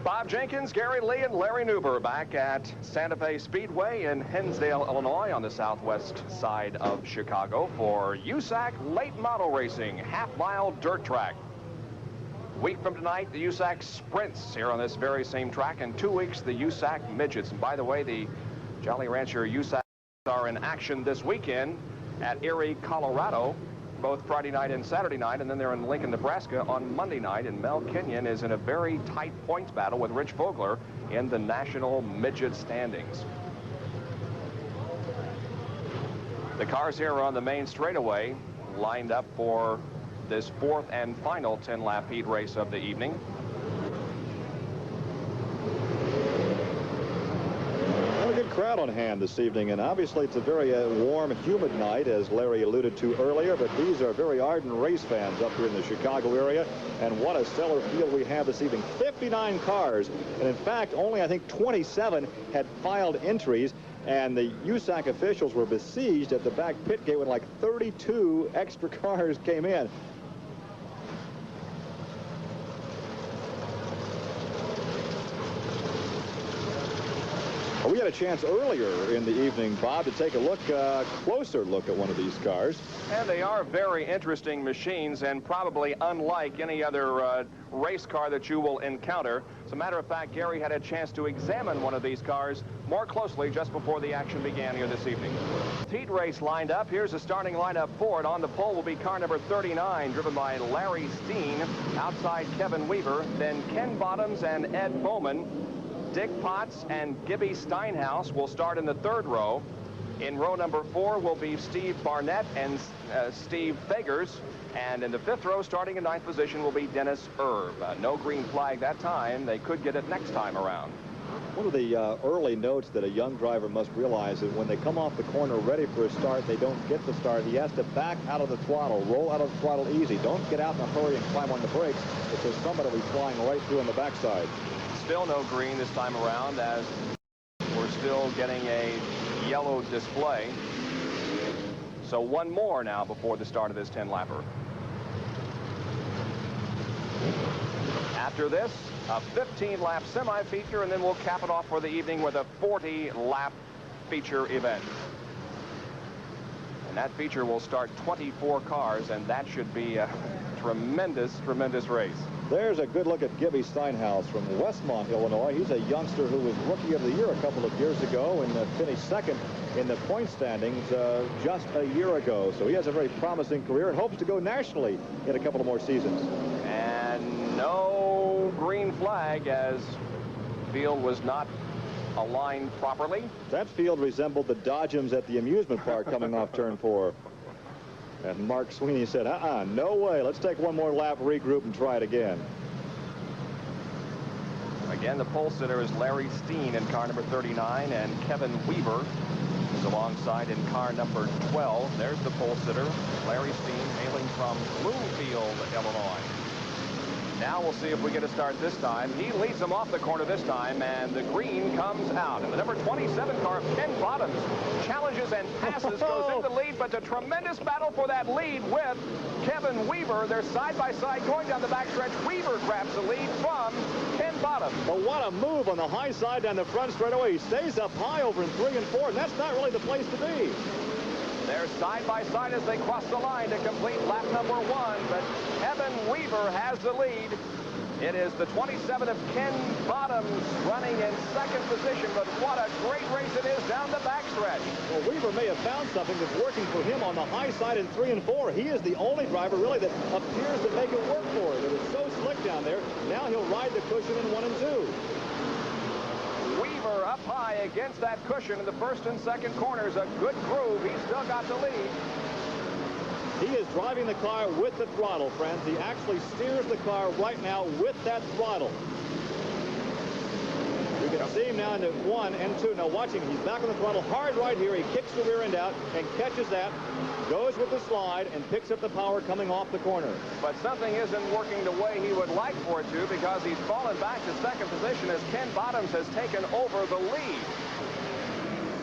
Bob Jenkins, Gary Lee, and Larry Newber back at Santa Fe Speedway in Hinsdale, Illinois on the southwest side of Chicago for Usac late model racing, half-mile dirt track. A week from tonight, the Usac Sprints here on this very same track. In 2 weeks, the Usac Midgets. And by the way, the Jolly Rancher Usac are in action this weekend at Erie, Colorado, both Friday night and Saturday night, and then they're in Lincoln, Nebraska on Monday night. And Mel Kenyon is in a very tight points battle with Rich Vogler in the national midget standings. The cars here are on the main straightaway, lined up for this fourth and final 10-lap heat race of the evening. A good crowd on hand this evening, and obviously it's a very warm, humid night, as Larry alluded to earlier, but these are very ardent race fans up here in the Chicago area, and what a stellar field we have this evening. 59 cars, and in fact, only I think 27 had filed entries, and the Usac officials were besieged at the back pit gate when like 32 extra cars came in. We had a chance earlier in the evening, Bob, to take a closer look at one of these cars. And they are very interesting machines and probably unlike any other race car that you will encounter. As a matter of fact, Gary had a chance to examine one of these cars more closely just before the action began here this evening. Heat race lined up. Here's the starting lineup for it. On the pole will be car number 39, driven by Larry Steen. Outside, Kevin Weaver. Then Ken Bottoms and Ed Bowman. Dick Potts and Gibby Steinhaus will start in the third row. In row number 4 will be Steve Barnett and Steve Fagers. And in the fifth row, starting in ninth position, will be Dennis Erb. No green flag that time. They could get it next time around. One of the early notes that a young driver must realize is when they come off the corner ready for a start, they don't get the start. He has to back out of the throttle, roll out of the throttle easy. Don't get out in a hurry and climb on the brakes, because somebody will be flying right through on the backside. Still no green this time around, as we're still getting a yellow display. So one more now before the start of this 10-lapper. After this, a 15-lap semi-feature, and then we'll cap it off for the evening with a 40-lap feature event. And that feature will start 24 cars, and that should be a tremendous, tremendous race. There's a good look at Gibby Steinhaus from Westmont, Illinois. He's a youngster who was Rookie of the Year a couple of years ago and finished second in the point standings just a year ago. So he has a very promising career and hopes to go nationally in a couple of more seasons. And no green flag, as field was not aligned properly. That field resembled the Dodgems at the amusement park coming off turn 4. And Mark Sweeney said, no way. Let's take one more lap, regroup, and try it again. Again, the pole sitter is Larry Steen in car number 39, and Kevin Weaver is alongside in car number 12. There's the pole sitter, Larry Steen, hailing from Bloomfield, Illinois. Now we'll see if we get a start this time. He leads them off the corner this time, and the green comes out. And the number 27 car, Ken Bottoms, challenges and passes, goes into the lead, but a tremendous battle for that lead with Kevin Weaver. They're side by side going down the backstretch. Weaver grabs the lead from Ken Bottoms. But what a move on the high side down the front straightaway. He stays up high over in 3 and 4, and that's not really the place to be. They're side by side as they cross the line to complete lap number 1, but Kevin Weaver has the lead. It is the 27 of Ken Bottoms running in second position, but what a great race it is down the backstretch. Well, Weaver may have found something that's working for him on the high side in 3 and 4. He is the only driver, really, that appears to make it work for him. It is so slick down there. Now he'll ride the cushion in 1 and 2. Weaver up high against that cushion in the first and second corners. A good groove. He's still got the lead. He is driving the car with the throttle, friends. He actually steers the car right now with that throttle. You can see him now into 1 and 2. Now watch him. He's back on the throttle hard right here. He kicks the rear end out and catches that, goes with the slide, and picks up the power coming off the corner. But something isn't working the way he would like for it to, because he's fallen back to second position as Ken Bottoms has taken over the lead.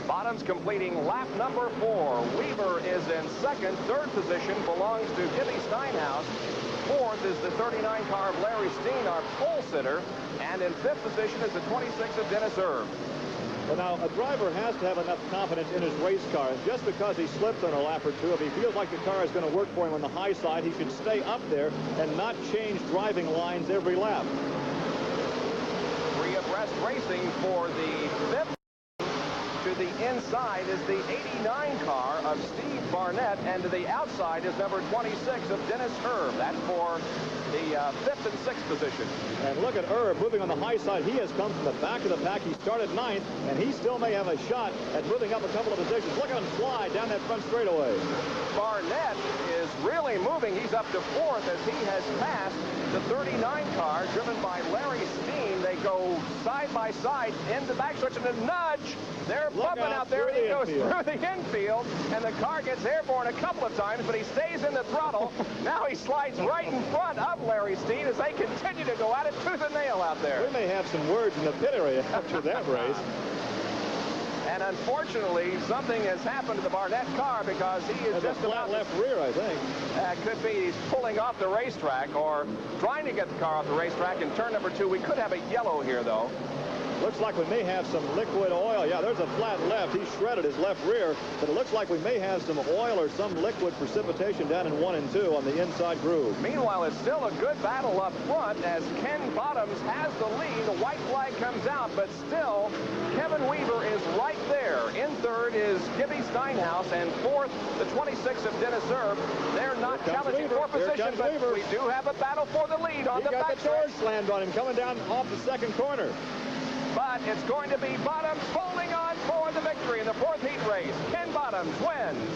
Bottoms completing lap number 4. Weaver is in second. Third position belongs to Gibby Steinhaus. Fourth is the 39 car of Larry Steen, our pole sitter. And in fifth position is the 26 of Dennis Erb. Well, now, a driver has to have enough confidence in his race car. And just because he slipped on a lap or two, if he feels like the car is going to work for him on the high side, he should stay up there and not change driving lines every lap. Three abreast racing for the fifth. To the inside is the 89 car of Steve Barnett, and to the outside is number 26 of Dennis Erb. That's for the fifth and sixth position. And look at Erb moving on the high side. He has come from the back of the pack. He started 9th, and he still may have a shot at moving up a couple of positions. Look at him slide down that front straightaway. Barnett is really moving. He's up to 4th as he has passed the 39 car driven by Larry Steen. They go side by side in the backstretch and a nudge. They're bumping out there, and he goes through the infield, and the car gets airborne a couple of times, but he stays in the throttle. Now he slides right in front of Larry Steen as they continue to go at it tooth and nail out there. We may have some words in the pit area after that race. And unfortunately, something has happened to the Barnett car because he is just about left rear, I think. Could be he's pulling off the racetrack or trying to get the car off the racetrack in turn number 2. We could have a yellow here, though. Looks like we may have some liquid oil. Yeah, there's a flat left. He shredded his left rear, but it looks like we may have some oil or some liquid precipitation down in 1 and 2 on the inside groove. Meanwhile, it's still a good battle up front as Ken Bottoms has the lead. The white flag comes out, but still, Kevin Weaver is right there. In third is Gibby Steinhaus, and fourth, the 26 of Dennis Erb. They're not challenging for position, but we do have a battle for the lead on the back. He got the doors slammed on him coming down off the second corner. But it's going to be Bottoms holding on for the victory in the fourth heat race. Ken Bottoms wins.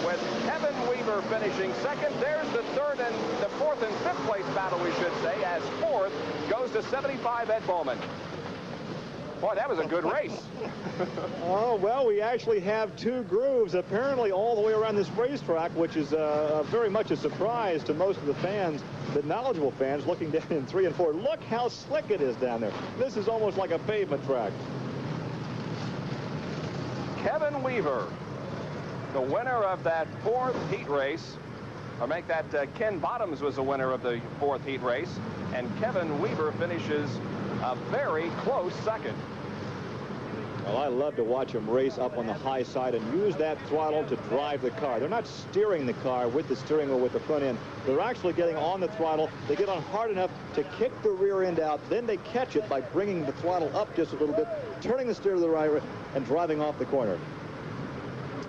With Kevin Weaver finishing second, there's the third and the fourth and fifth place battle, we should say, as fourth goes to 75 Ed Bowman. Boy, that was a good race. Oh, well, we actually have 2 grooves apparently all the way around this racetrack, which is very much a surprise to most of the fans, the knowledgeable fans looking down in 3 and 4. Look how slick it is down there. This is almost like a pavement track. Kevin Weaver, the winner of that fourth heat race, or make that Ken Bottoms was the winner of the fourth heat race, and Kevin Weaver finishes a very close second. Well, I love to watch them race up on the high side and use that throttle to drive the car. They're not steering the car with the steering wheel with the front end. They're actually getting on the throttle. They get on hard enough to kick the rear end out. Then they catch it by bringing the throttle up just a little bit, turning the steer to the right, and driving off the corner.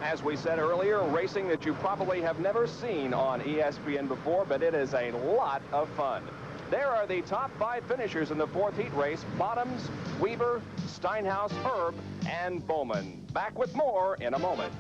As we said earlier, racing that you probably have never seen on ESPN before, but it is a lot of fun. There are the top 5 finishers in the fourth heat race: Bottoms, Weaver, Steinhaus, Erb, and Bowman. Back with more in a moment.